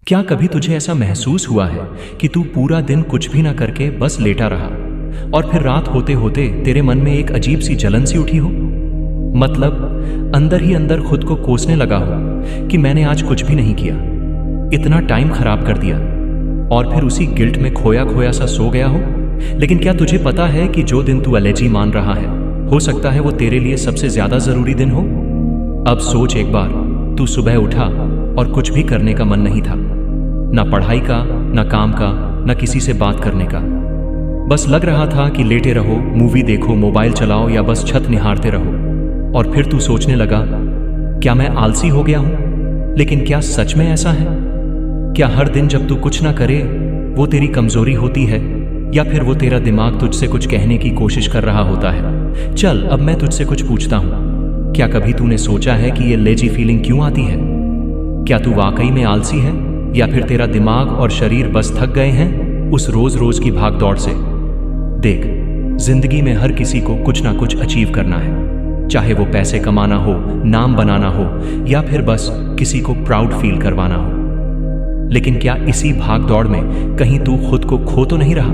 क्या कभी तुझे ऐसा महसूस हुआ है कि तू पूरा दिन कुछ भी ना करके बस लेटा रहा और फिर रात होते होते तेरे मन में एक अजीब सी जलन सी उठी हो? मतलब अंदर ही अंदर खुद को कोसने लगा हो कि मैंने आज कुछ भी नहीं किया, इतना टाइम खराब कर दिया, और फिर उसी गिल्ट में खोया खोया सा सो गया हो। लेकिन क्या तुझे पता है कि जो दिन तू एलर्जी मान रहा है, हो सकता है वो तेरे लिए सबसे ज्यादा जरूरी दिन हो। अब सोच एक बार, तू सुबह उठा और कुछ भी करने का मन नहीं था, ना पढ़ाई का, ना काम का, ना किसी से बात करने का। बस लग रहा था कि लेटे रहो, मूवी देखो, मोबाइल चलाओ या बस छत निहारते रहो। और फिर तू सोचने लगा, क्या मैं आलसी हो गया हूं? लेकिन क्या सच में ऐसा है? क्या हर दिन जब तू कुछ ना करे वो तेरी कमजोरी होती है, या फिर वो तेरा दिमाग तुझसे कुछ कहने की कोशिश कर रहा होता है? चल अब मैं तुझसे कुछ पूछता हूं, क्या कभी तूने सोचा है कि ये लेजी फीलिंग क्यों आती है? क्या तू वाकई में आलसी है, या फिर तेरा दिमाग और शरीर बस थक गए हैं उस रोज रोज की भाग दौड़ से? देख, जिंदगी में हर किसी को कुछ ना कुछ अचीव करना है, चाहे वो पैसे कमाना हो, नाम बनाना हो, या फिर बस किसी को प्राउड फील करवाना हो। लेकिन क्या इसी भाग दौड़ में कहीं तू खुद को खो तो नहीं रहा?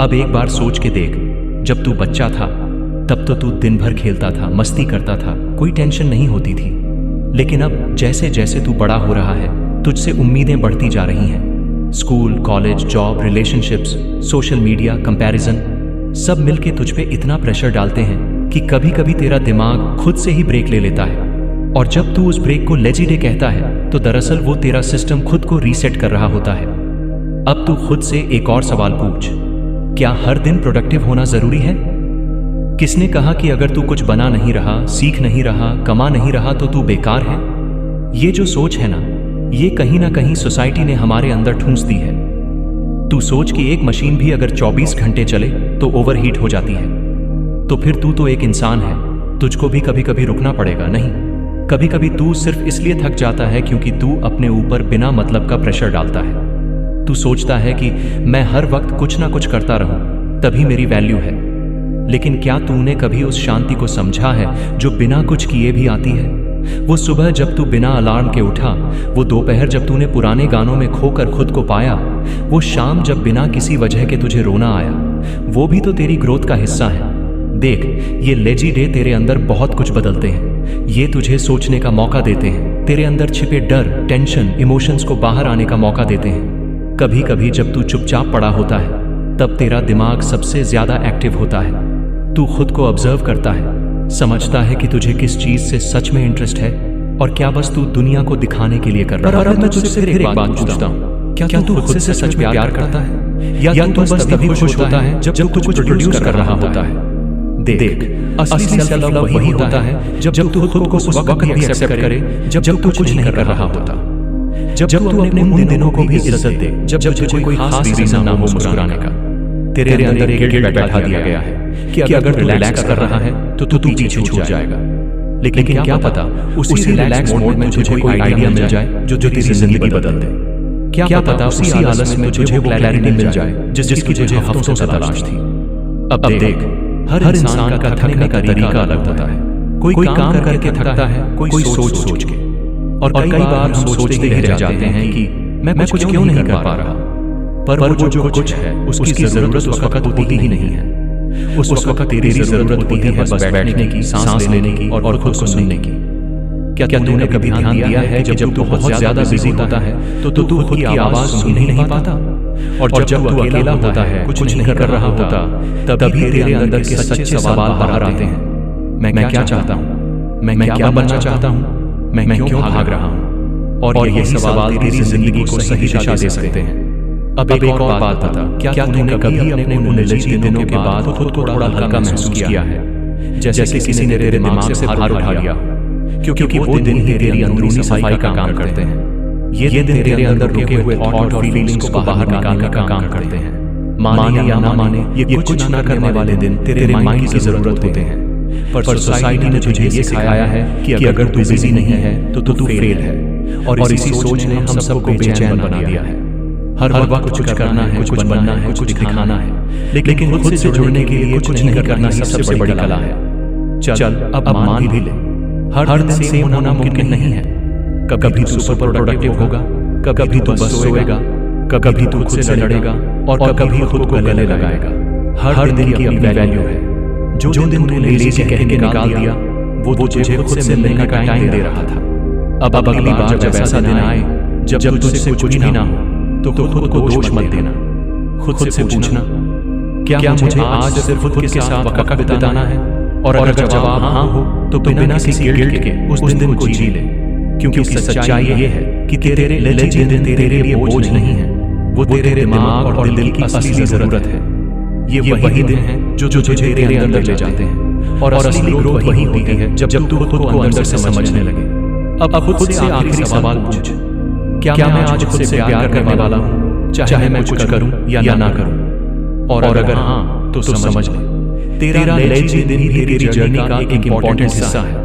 अब एक बार सोच के देख, जब तू बच्चा था तब तो तू दिन भर खेलता था, मस्ती करता था, कोई टेंशन नहीं होती थी। लेकिन अब जैसे जैसे तू बड़ा हो रहा है, तुझसे उम्मीदें बढ़ती जा रही हैं। School, college, job, relationships, social media, comparison, सब मिलके तुझ पे इतना प्रेशर डालते हैं कि कभी कभी तेरा दिमाग खुद से ही ब्रेक ले लेता है। और जब तू उस ब्रेक को लेजी डे कहता है, तो दरअसल वो तेरा सिस्टम खुद को रीसेट कर रहा होता है। अब तू खुद से एक और सवाल पूछ, क्या हर दिन प्रोडक्टिव होना जरूरी है? किसने कहा कि अगर तू कुछ बना नहीं रहा, सीख नहीं रहा, कमा नहीं रहा तो तू बेकार है? ये जो सोच है ना, ये कहीं ना कहीं सोसाइटी ने हमारे अंदर ठूंस दी है। तू सोच कि एक मशीन भी अगर 24 घंटे चले तो ओवरहीट हो जाती है, तो फिर तू तो एक इंसान है, तुझको भी कभी कभी रुकना पड़ेगा नहीं? कभी कभी तू सिर्फ इसलिए थक जाता है क्योंकि तू अपने ऊपर बिना मतलब का प्रेशर डालता है। तू सोचता है कि मैं हर वक्त कुछ ना कुछ करता रहूं तभी मेरी वैल्यू है। लेकिन क्या तूने कभी उस शांति को समझा है जो बिना कुछ किए भी आती है? वो सुबह जब तू बिना अलार्म के उठा, वो दोपहर जब तूने पुराने गानों में खोकर खुद को पाया, वो शाम जब बिना किसी वजह के तुझे रोना आया, वो भी तो तेरी ग्रोथ का हिस्सा है। देख, ये लेजी डे तेरे अंदर बहुत कुछ बदलते हैं। ये तुझे सोचने का मौका देते हैं, तेरे अंदर छिपे डर, टेंशन, इमोशंस को बाहर आने का मौका देते हैं। कभी कभी जब तू चुपचाप पड़ा होता है, तब तेरा दिमाग सबसे ज्यादा एक्टिव होता है। तू खुद को ऑब्जर्व करता है, समझता है कि तुझे किस चीज से सच में इंटरेस्ट है और क्या बस तू दुनिया को दिखाने के लिए कर रहा है। पर मैं तुझसे फिर एक बात पूछता हूँ, क्या तू खुद से सच में प्यार करता है, या तू बस तभी खुश होता है जब तू कुछ प्रोड्यूस कर रहा होता है? देख, असली सेल्फ लव वही होता है जब तू खुद को उस वक्त भी एक्सेप्ट करे जब तू कुछ नहीं कर रहा होता, जब तू अपने उन दिनों को भी इज्जत दे जब तुझे कोई खास रीजन ना हो मुस्कुराने का। तेरे अंदर एक गिल्ट बैठा दिया गया है कि अगर तू रिलैक्स कर रहा है तो तू पीछे छूट जाएगा। लेकिन क्या पता उसी रिलैक्स मोड में तुझे कोई आइडिया मिल जाए जो तेरी जिंदगी बदल दे। क्या पता उसी आलस में तुझे वो क्लैरिटी मिल जाए जिसकी तुझे हफ्तों से तलाश थी। अब देख, हर इंसान का थकने का तरीका अलग होता है। कोई काम करके थकता है, कोई सोच के, और कई बार हम सोचते ही रह जाते हैं कि मैं कुछ क्यों नहीं कर पा रहा। पर वो जो कुछ है उसकी जरूरत उस वक्त होती ही नहीं है। उस वक्त तेरी जरूरत होती है बस बैठने की, सांस लेने की और खुद को सुनने की। क्या तूने कभी ध्यान दिया है जब तू बहुत ज्यादा बिजी होता है तो तू खुद की आवाज सुन ही नहीं पाता? और जब तू अकेला होता है, कुछ नहीं कर रहा होता, तभी तेरे अंदर के सच्चे सवाल बाहर आते हैं। मैं क्या चाहता हूँ? मैं क्या बनना चाहता हूँ? मैं क्यों भाग रहा हूँ? और यही सवाल तेरी जिंदगी को सही दिशा दे सकते हैं। अब एक और बात बता, क्या तूने कभी अपने उन लेजी दिनों के बाद खुद को थोड़ा हल्का महसूस किया है, जैसे किसी ने तेरे दिमाग से भार उठा लिया? क्योंकि वो दिन ही तेरी अंदरूनी सफाई का काम करते हैं। ये दिन तेरे अंदर रुके हुए थॉट और फीलिंग्स को बाहर निकालने का काम करते हैं। माने या ना माने, ये कुछ ना करने वाले दिन तेरे माइंड की जरूरत होते हैं। पर सोसाइटी ने तुझे ये सिखाया है कि अगर तू बिजी नहीं है तो तू फेल है, और इसी सोच ने हम सबको बेचैन बना दिया है। हर वक्त कुछ करना है, कुछ बनना है, कुछ दिखाना है, लेकिन खुद से जुड़ने के लिए कुछ नहीं करना ही सबसे बड़ी कला है। चल अब मान भी ले, हर दिन सेम होना मुमकिन नहीं है। कभी तू सुपर प्रोडक्टिव होगा, कभी तू बस सोएगा, कभी तू खुद से लड़ेगा और कभी खुद को गले लगाएगा। हर दिन की अपनी वैल्यू है। जो दिन तूने लेजी कह के निकाल दिया, वो तुझे खुद से मिलने का टाइम दे रहा था। अब अगली बार जब ऐसा दिन आए जब तुझसे कुछ भी ना हो, तो खुद को दोष मत देना। खुद से पूछना, क्या मुझे आज सिर्फ खुद के साथ वक्त बिताना है? और अगर जवाब हाँ हो तो बिना किसी गिल्ट के उस दिन को जी ले, क्योंकि सच्चाई ये है कि तेरे लेजी दिन तेरे लिए बोझ नहीं है, वो तेरे दिमाग और दिल की असली जरूरत है। ये वही दिन है जो तुझे तेरे अंदर ले जाते हैं, और असली ग्रोथ वही होती है जब तू खुद को अंदर से समझने लगे। अब खुद से आखिरी सवाल पूछ, क्या मैं आज खुद से प्यार करने वाला हूँ, चाहे मैं कुछ करूँ या ना करूँ? और अगर हाँ तो समझ ले, तेरा लेजी दिन ही तेरी जर्नी का एक इम्पोर्टेंट हिस्सा है।